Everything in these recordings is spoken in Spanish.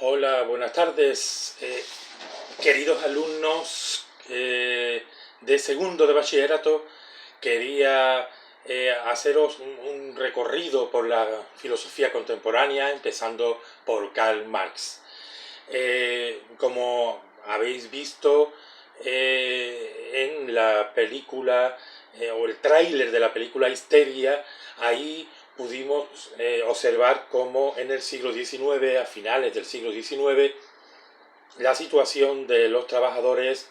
Hola, buenas tardes, queridos alumnos de segundo de bachillerato. Quería haceros un recorrido por la filosofía contemporánea, empezando por Karl Marx. Como habéis visto en la película o el tráiler de la película Histeria, ahí pudimos observar cómo en el siglo XIX, a finales del siglo XIX, la situación de los trabajadores,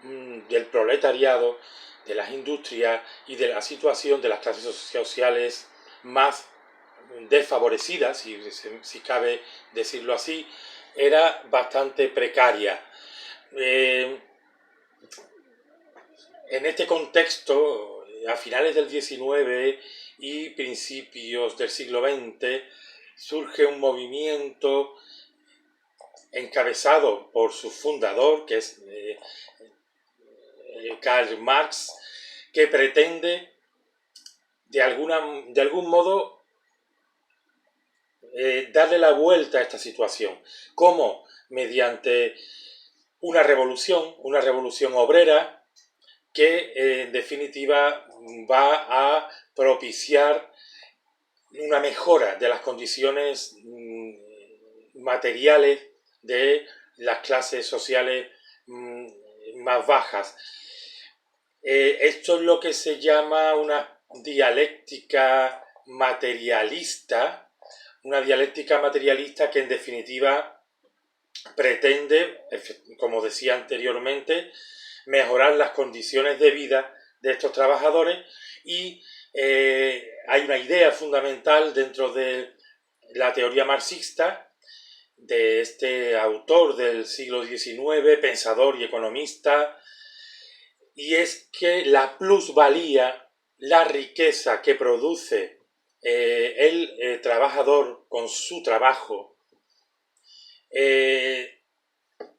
del proletariado, de las industrias y de la situación de las clases sociales más desfavorecidas, si cabe decirlo así, era bastante precaria. En este contexto, a finales del XIX y principios del siglo XX, surge un movimiento encabezado por su fundador, que es Karl Marx, que pretende de algún modo darle la vuelta a esta situación. ¿Cómo? Mediante una revolución obrera, que en definitiva va a propiciar una mejora de las condiciones materiales de las clases sociales más bajas. Esto es lo que se llama una dialéctica materialista, que en definitiva pretende, como decía anteriormente, mejorar las condiciones de vida de estos trabajadores, y hay una idea fundamental dentro de la teoría marxista de este autor del siglo XIX, pensador y economista, y es que la plusvalía, la riqueza que produce el trabajador con su trabajo,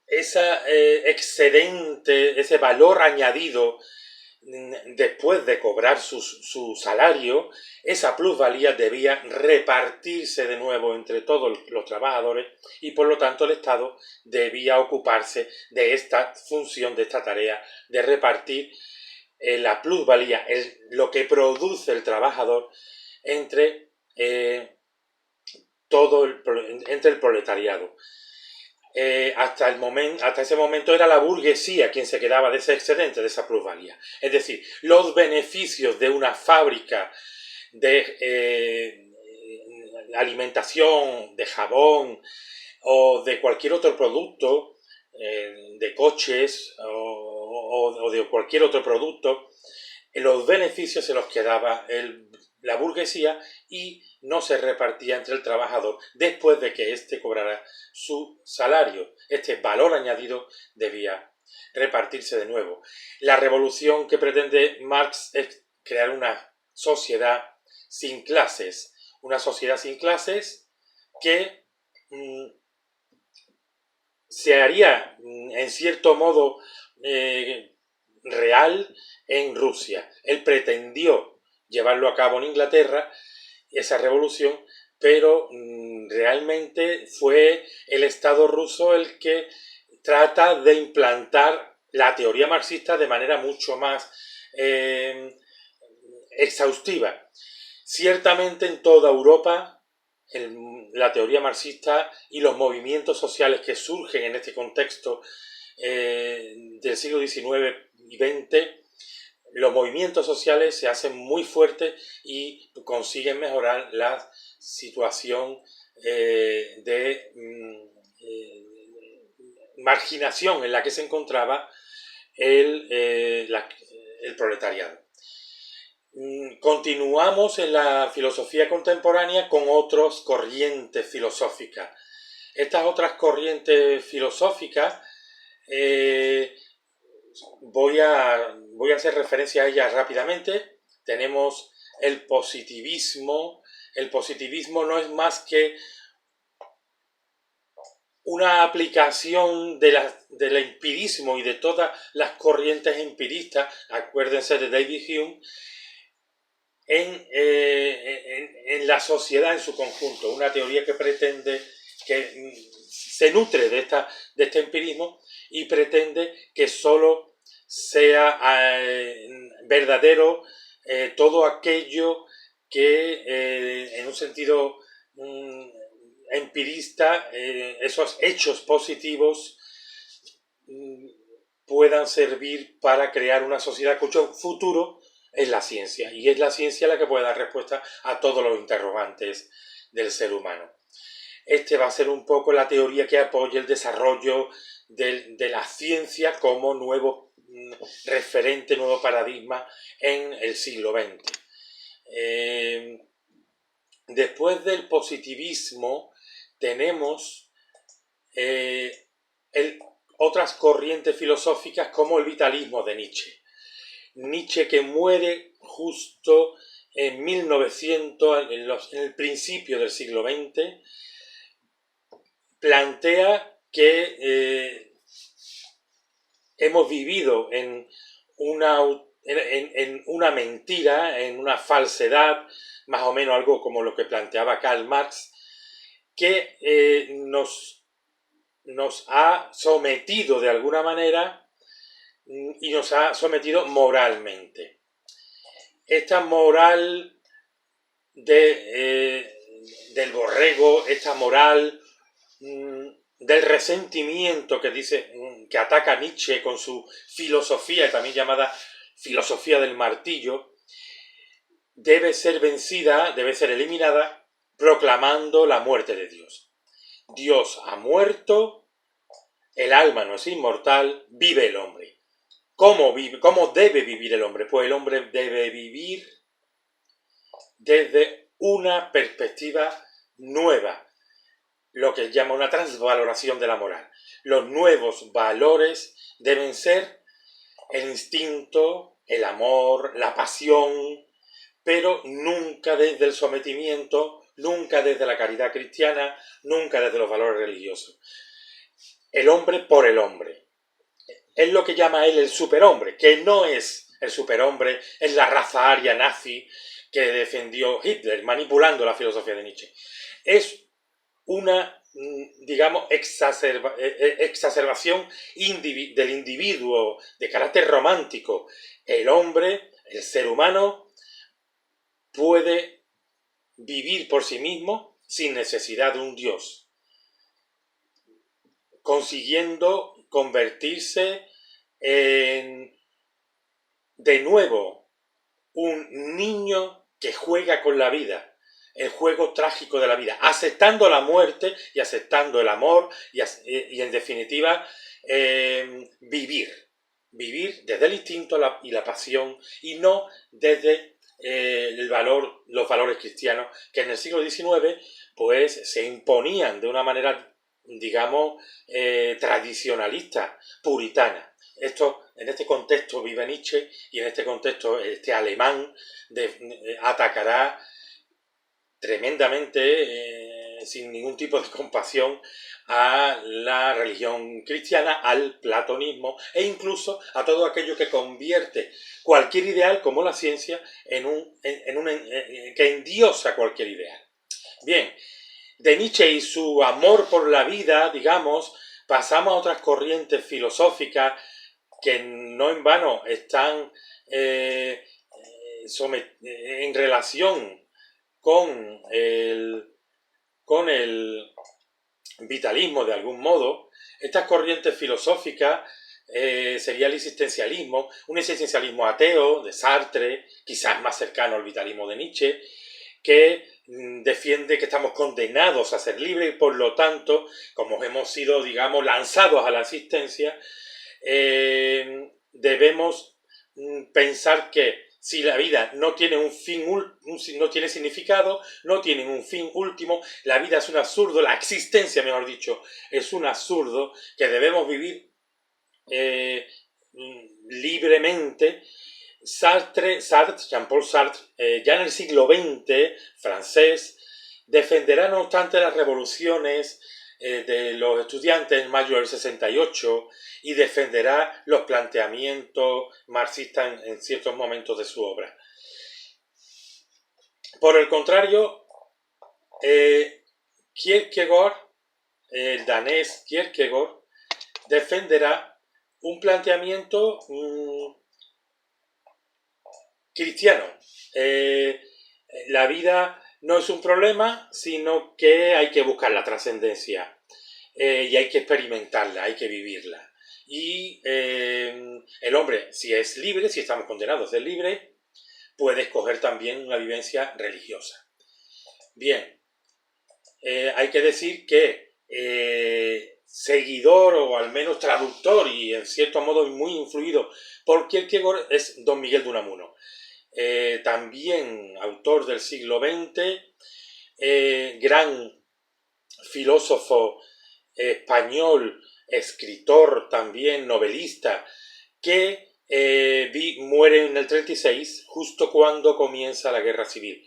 ese excedente, ese valor añadido después de cobrar su salario, esa plusvalía debía repartirse de nuevo entre todos los trabajadores, y por lo tanto el Estado debía ocuparse de esta función, de esta tarea de repartir la plusvalía, lo que produce el trabajador entre entre el proletariado. Hasta ese momento era la burguesía quien se quedaba de ese excedente, de esa plusvalía. Es decir, los beneficios de una fábrica de alimentación, de jabón o de cualquier otro producto, de coches o de cualquier otro producto, los beneficios se los quedaba la burguesía y no se repartía entre el trabajador después de que éste cobrara su salario. Este valor añadido debía repartirse de nuevo. La revolución que pretende Marx es crear una sociedad sin clases. Una sociedad sin clases que se haría en cierto modo real en Rusia. Él pretendió llevarlo a cabo en Inglaterra, esa revolución, pero realmente fue el Estado ruso el que trata de implantar la teoría marxista de manera mucho más exhaustiva. Ciertamente en toda Europa la teoría marxista y los movimientos sociales que surgen en este contexto del siglo XIX y XX, los movimientos sociales se hacen muy fuertes y consiguen mejorar la situación de marginación en la que se encontraba el proletariado. Continuamos en la filosofía contemporánea con otras corrientes filosóficas. Estas otras corrientes filosóficas voy a hacer referencia a ellas rápidamente. Tenemos el positivismo. El positivismo no es más que una aplicación del empirismo y de todas las corrientes empiristas, acuérdense de David Hume, en la sociedad en su conjunto. Una teoría que pretende que se nutre de este empirismo y pretende que solo sea verdadero todo aquello que en un sentido empirista, esos hechos positivos puedan servir para crear una sociedad cuyo futuro es la ciencia, y es la ciencia la que puede dar respuesta a todos los interrogantes del ser humano. Este va a ser un poco la teoría que apoya el desarrollo de la ciencia como nuevo referente, nuevo paradigma en el siglo XX. Después del positivismo tenemos otras corrientes filosóficas como el vitalismo de Nietzsche. Nietzsche, que muere justo en 1900, en el principio del siglo XX, plantea que hemos vivido en una mentira, en una falsedad, más o menos algo como lo que planteaba Karl Marx, que nos ha sometido de alguna manera y nos ha sometido moralmente. Esta moral del borrego, esta moral del resentimiento que ataca Nietzsche con su filosofía, también llamada filosofía del martillo, debe ser vencida, debe ser eliminada, proclamando la muerte de Dios. Dios ha muerto, el alma no es inmortal, vive el hombre. ¿Cómo debe vivir el hombre? Pues el hombre debe vivir desde una perspectiva nueva, lo que llama una transvaloración de la moral. Los nuevos valores deben ser el instinto, el amor, la pasión, pero nunca desde el sometimiento, nunca desde la caridad cristiana, nunca desde los valores religiosos. El hombre por el hombre. Es lo que llama él el superhombre, que no es el superhombre, es la raza aria nazi que defendió Hitler, manipulando la filosofía de Nietzsche. Es una, digamos, exacerbación del individuo de carácter romántico. El hombre, el ser humano, puede vivir por sí mismo sin necesidad de un Dios, consiguiendo convertirse en, de nuevo, un niño que juega con la vida, el juego trágico de la vida, aceptando la muerte y aceptando el amor y en definitiva, vivir desde el instinto y la pasión y no desde los valores cristianos que en el siglo XIX pues se imponían de una manera, digamos, tradicionalista, puritana. En este contexto vive Nietzsche y en este contexto este alemán atacará tremendamente, sin ningún tipo de compasión, a la religión cristiana, al platonismo e incluso a todo aquello que convierte cualquier ideal, como la ciencia, que endiosa cualquier ideal. Bien, de Nietzsche y su amor por la vida, digamos, pasamos a otras corrientes filosóficas que no en vano están en relación con el vitalismo de algún modo. Estas corrientes filosóficas sería el existencialismo, un existencialismo ateo de Sartre, quizás más cercano al vitalismo de Nietzsche, que defiende que estamos condenados a ser libres y por lo tanto, como hemos sido, digamos, lanzados a la existencia, debemos pensar que si la vida no tiene un fin, no tiene significado, no tiene un fin último, la vida es un absurdo, la existencia, mejor dicho, es un absurdo que debemos vivir libremente. Jean-Paul Sartre, ya en el siglo XX, francés, defenderá no obstante las revoluciones de los estudiantes en mayo del 68 y defenderá los planteamientos marxistas en ciertos momentos de su obra. Por el contrario, Kierkegaard el danés Kierkegaard, defenderá un planteamiento cristiano. La vida no es un problema, sino que hay que buscar la trascendencia y hay que experimentarla, hay que vivirla. Y el hombre, si es libre, si estamos condenados a ser libres, puede escoger también una vivencia religiosa. Bien, hay que decir que seguidor o al menos traductor y en cierto modo muy influido por Kierkegaard es don Miguel de Unamuno. También autor del siglo XX, gran filósofo español, escritor también, novelista, que muere en el 36, justo cuando comienza la Guerra Civil.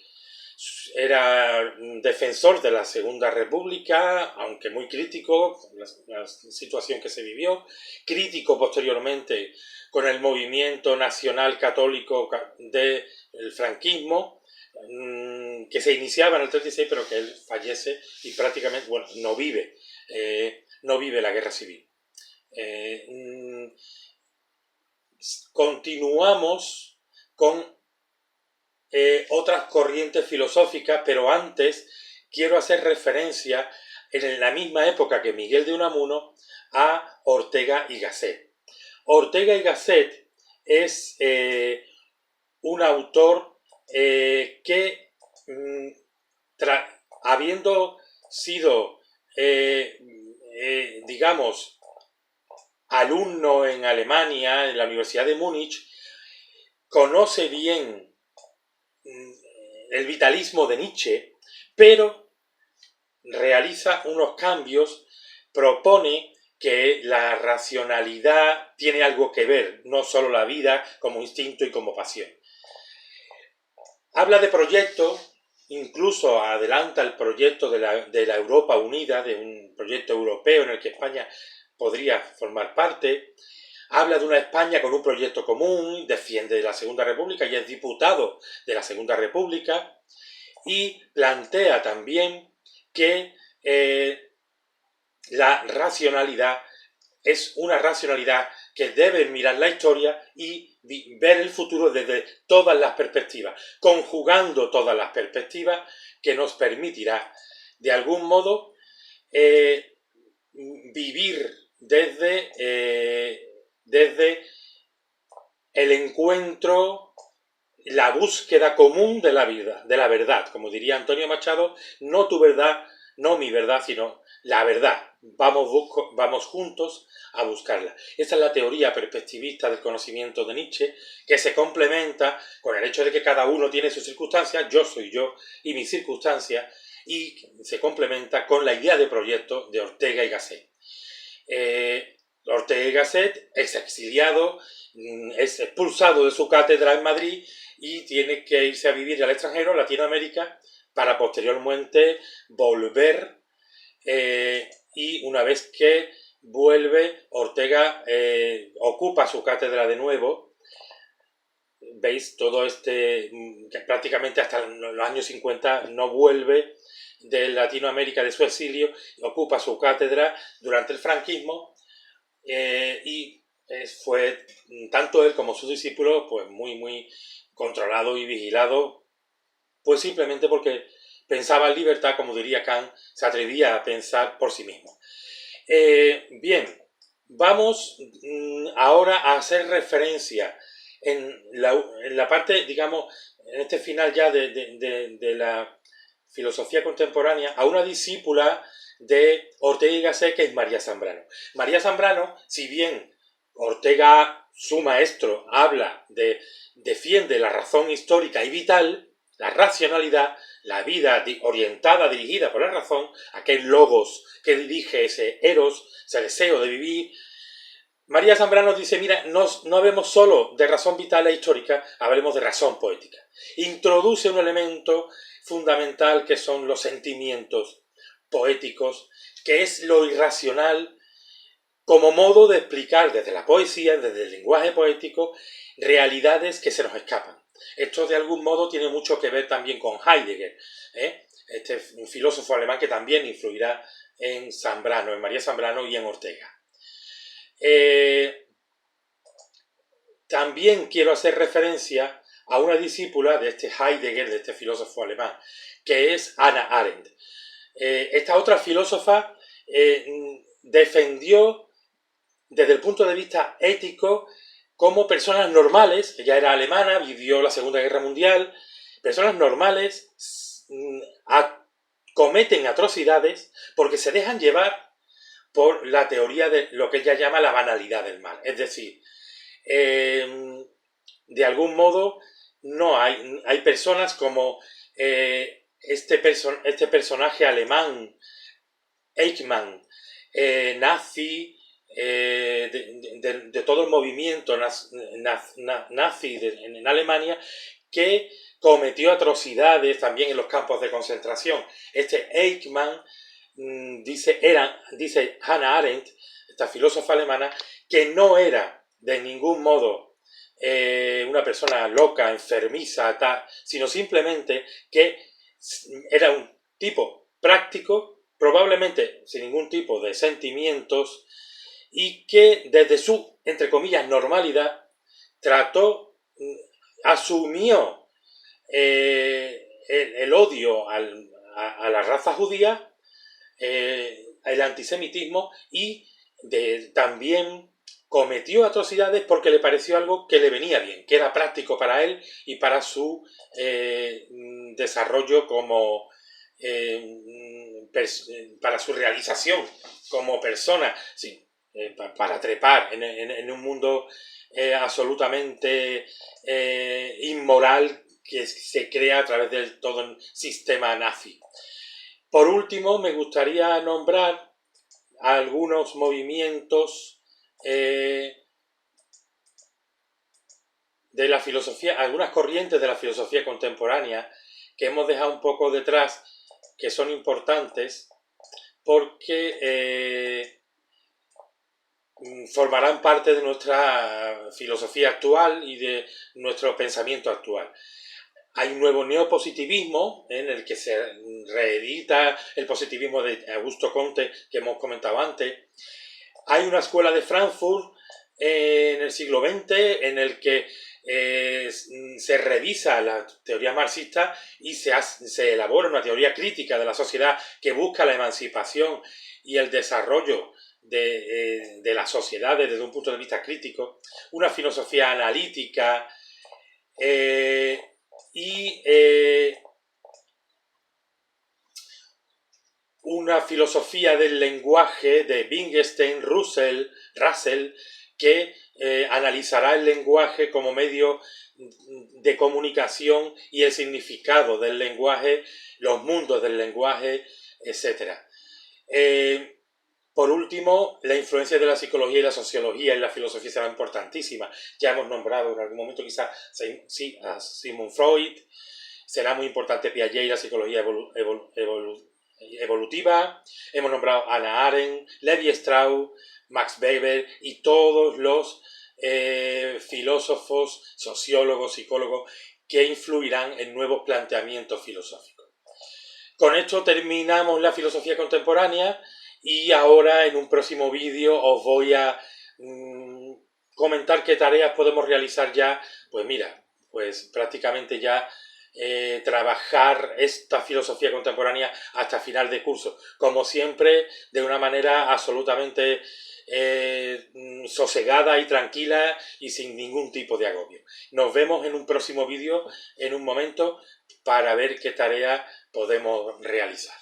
Era defensor de la Segunda República, aunque muy crítico con la situación que se vivió, crítico posteriormente con el movimiento nacional católico del franquismo, que se iniciaba en el 36, pero que él fallece y prácticamente, bueno, no vive la Guerra Civil. Continuamos con otras corrientes filosóficas, pero antes quiero hacer referencia, en la misma época que Miguel de Unamuno, a Ortega y Gasset. Ortega y Gasset es un autor que, habiendo sido, digamos, alumno en Alemania, en la Universidad de Múnich, conoce bien el vitalismo de Nietzsche, pero realiza unos cambios, propone que la racionalidad tiene algo que ver, no solo la vida como instinto y como pasión. Habla de proyectos, incluso adelanta el proyecto de la Europa unida, de un proyecto europeo en el que España podría formar parte. Habla de una España con un proyecto común, defiende la Segunda República y es diputado de la Segunda República, y plantea también que la racionalidad es una racionalidad que debe mirar la historia y ver el futuro desde todas las perspectivas, conjugando todas las perspectivas, que nos permitirá, de algún modo, vivir desde el encuentro, la búsqueda común de la vida, de la verdad. Como diría Antonio Machado, no tu verdad, no mi verdad, sino la verdad. Vamos juntos a buscarla. Esa es la teoría perspectivista del conocimiento de Nietzsche, que se complementa con el hecho de que cada uno tiene sus circunstancias, yo soy yo y mis circunstancias, y se complementa con la idea de proyecto de Ortega y Gasset. Ortega y Gasset es exiliado, es expulsado de su cátedra en Madrid y tiene que irse a vivir al extranjero, Latinoamérica, para posteriormente volver, y una vez que vuelve, Ortega ocupa su cátedra de nuevo. Veis, todo que prácticamente hasta los años 50 no vuelve de Latinoamérica, de su exilio, ocupa su cátedra durante el franquismo, y fue tanto él como sus discípulos pues muy controlado y vigilado, pues simplemente porque pensaba en libertad, como diría Kant, se atrevía a pensar por sí mismo. Bien, vamos ahora a hacer referencia en la parte, digamos, en este final ya de la filosofía contemporánea, a una discípula de Ortega y Gasset, que es María Zambrano. María Zambrano, si bien Ortega, su maestro, defiende la razón histórica y vital, la racionalidad, la vida orientada, dirigida por la razón, aquel logos que dirige ese eros, ese deseo de vivir, María Zambrano dice, mira, no hablemos solo de razón vital e histórica, hablemos de razón poética. Introduce un elemento fundamental que son los sentimientos poéticos, que es lo irracional, como modo de explicar desde la poesía, desde el lenguaje poético, realidades que se nos escapan. Esto de algún modo tiene mucho que ver también con Heidegger, un filósofo alemán que también influirá en Zambrano, en María Zambrano y en Ortega. También quiero hacer referencia a una discípula de este Heidegger, de este filósofo alemán, que es Hannah Arendt. Esta otra filósofa defendió desde el punto de vista ético como personas normales, ella era alemana, vivió la Segunda Guerra Mundial, personas normales cometen atrocidades porque se dejan llevar por la teoría de lo que ella llama la banalidad del mal. Es decir, de algún modo no hay personas como este personaje alemán, Eichmann, nazi, de todo el movimiento nazi en Alemania, que cometió atrocidades también en los campos de concentración. Este Eichmann dice Hannah Arendt, esta filósofa alemana, que no era de ningún modo una persona loca, enfermiza, sino simplemente que era un tipo práctico, probablemente sin ningún tipo de sentimientos, y que desde su, entre comillas, normalidad, asumió el odio a la raza judía, el antisemitismo, y también cometió atrocidades porque le pareció algo que le venía bien, que era práctico para él y para su desarrollo como para su realización como persona, sí, para trepar en un mundo absolutamente inmoral que se crea a través de todo el sistema nazi. Por último, me gustaría nombrar algunos movimientos de la filosofía, algunas corrientes de la filosofía contemporánea que hemos dejado un poco detrás, que son importantes porque formarán parte de nuestra filosofía actual y de nuestro pensamiento actual. Hay un nuevo neopositivismo en el que se reedita el positivismo de Augusto Comte que hemos comentado antes. Hay una escuela de Frankfurt en el siglo XX en el que se revisa la teoría marxista y se elabora una teoría crítica de la sociedad que busca la emancipación y el desarrollo de las sociedades desde un punto de vista crítico, una filosofía analítica y una filosofía del lenguaje de Wittgenstein, Russell, que analizará el lenguaje como medio de comunicación y el significado del lenguaje, los mundos del lenguaje, etc. Por último, la influencia de la psicología y la sociología en la filosofía será importantísima. Ya hemos nombrado en algún momento quizás a Sigmund Freud, será muy importante Piaget y la psicología evolutiva, hemos nombrado a Hannah Arendt, Levi Strauss, Max Weber y todos los filósofos, sociólogos, psicólogos que influirán en nuevos planteamientos filosóficos. Con esto terminamos la filosofía contemporánea y ahora en un próximo vídeo os voy a comentar qué tareas podemos realizar ya. Pues mira, pues prácticamente ya trabajar esta filosofía contemporánea hasta final de curso. Como siempre, de una manera absolutamente sosegada y tranquila y sin ningún tipo de agobio. Nos vemos en un próximo vídeo en un momento para ver qué tarea podemos realizar.